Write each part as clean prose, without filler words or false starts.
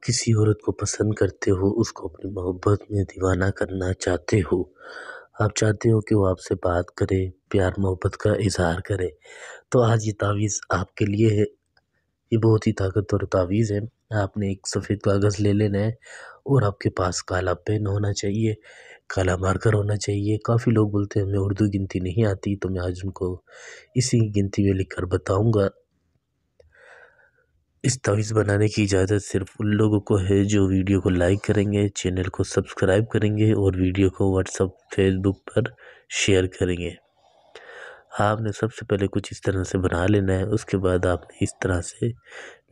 کسی عورت کو پسند کرتے ہو، اس کو اپنی محبت میں دیوانہ کرنا چاہتے ہو، آپ چاہتے ہو کہ وہ آپ سے بات کرے، پیار محبت کا اظہار کرے، تو آج یہ تعویذ آپ کے لیے ہے۔ یہ بہت ہی طاقتور تعویذ ہے۔ آپ نے ایک سفید کاغذ لے لینا ہے اور آپ کے پاس کالا پین ہونا چاہیے، کالا مارکر ہونا چاہیے۔ کافی لوگ بولتے ہیں ہمیں اردو گنتی نہیں آتی، تو میں آج ان کو اسی گنتی میں لکھ کر بتاؤں گا۔ اس تعویذ بنانے کی اجازت صرف ان لوگوں کو ہے جو ویڈیو کو لائک کریں گے، چینل کو سبسکرائب کریں گے اور ویڈیو کو واٹس ایپ، فیس بک پر شیئر کریں گے۔ آپ نے سب سے پہلے کچھ اس طرح سے بنا لینا ہے، اس کے بعد آپ نے اس طرح سے،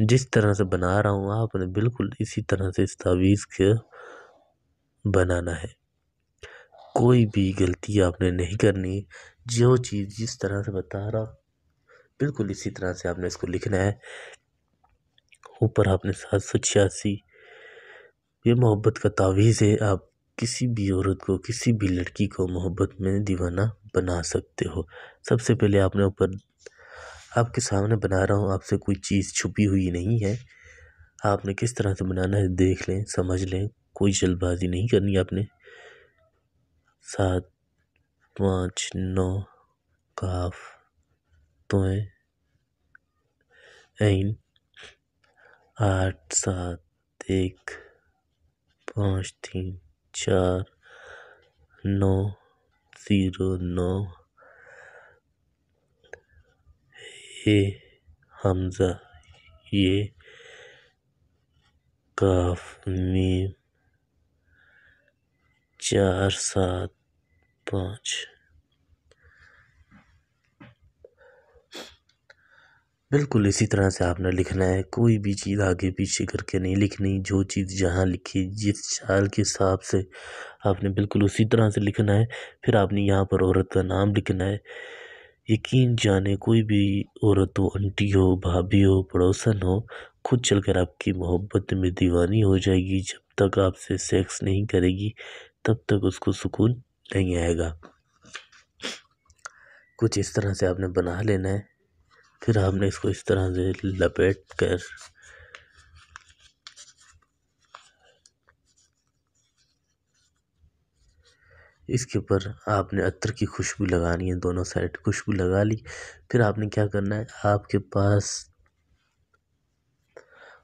جس طرح سے بنا رہا ہوں آپ نے بالکل اسی طرح سے اس تعویذ کو بنانا ہے۔ کوئی بھی غلطی آپ نے نہیں کرنی، جو چیز جس طرح سے بتا رہا بالکل اسی طرح سے آپ نے اس کو لکھنا ہے۔ اوپر آپ نے 786، یہ محبت کا تعویذ ہے۔ آپ کسی بھی عورت کو، کسی بھی لڑکی کو محبت میں دیوانہ بنا سکتے ہو۔ سب سے پہلے آپ نے اوپر، آپ کے سامنے بنا رہا ہوں، آپ سے کوئی چیز چھپی ہوئی نہیں ہے۔ آپ نے کس طرح سے بنانا ہے دیکھ لیں، سمجھ لیں، کوئی جلد بازی نہیں کرنی آپ نے۔ 7 5 9 کاف تویں عین 8 7 1 5 3 4 9 0 9 حمزہ یہ کاف میم 4 7 5۔ بالکل اسی طرح سے آپ نے لکھنا ہے، کوئی بھی چیز آگے پیچھے کر کے نہیں لکھنی۔ جو چیز جہاں لکھی، جس چال کے حساب سے آپ نے بالکل اسی طرح سے لکھنا ہے۔ پھر آپ نے یہاں پر عورت کا نام لکھنا ہے۔ یقین جانے کوئی بھی عورت ہو، انٹی ہو، بھابھی ہو، پڑوسن ہو، خود چل کر آپ کی محبت میں دیوانی ہو جائے گی۔ جب تک آپ سے سیکس نہیں کرے گی تب تک اس کو سکون نہیں آئے گا۔ کچھ اس طرح سے آپ نے بنا لینا ہے۔ پھر آپ نے اس کو اس طرح سے لپیٹ کر اس کے اوپر آپ نے عطر کی خوشبو لگانی ہے، دونوں سائڈ خوشبو لگا لی۔ پھر آپ نے کیا کرنا ہے، آپ کے پاس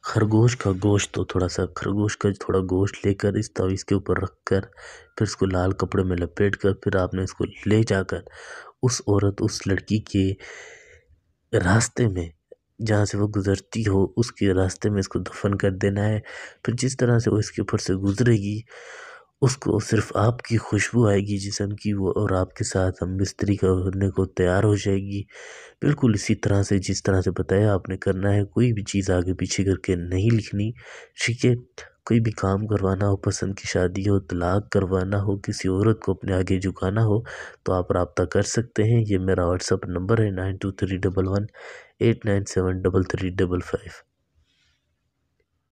خرگوش کا گوشت ہو، تھوڑا سا خرگوش کا تھوڑا گوشت لے کر اس تعویذ کے اوپر رکھ کر، پھر اس کو لال کپڑے میں لپیٹ کر، پھر آپ نے اس کو لے جا کر اس عورت، اس لڑکی کے راستے میں، جہاں سے وہ گزرتی ہو اس کے راستے میں اس کو دفن کر دینا ہے۔ پھر جس طرح سے وہ اس کے اوپر سے گزرے گی، اس کو صرف آپ کی خوشبو آئے گی جسم کی، وہ اور آپ کے ساتھ ہم بستری کرنے کو تیار ہو جائے گی۔ بالکل اسی طرح سے جس طرح سے بتایا آپ نے کرنا ہے، کوئی بھی چیز آگے پیچھے کر کے نہیں لکھنی، ٹھیک ہے۔ کوئی بھی کام کروانا ہو، پسند کی شادی ہو، طلاق کروانا ہو، کسی عورت کو اپنے آگے جھکانا ہو، تو آپ رابطہ کر سکتے ہیں۔ یہ میرا واٹس ایپ نمبر ہے 923118973355۔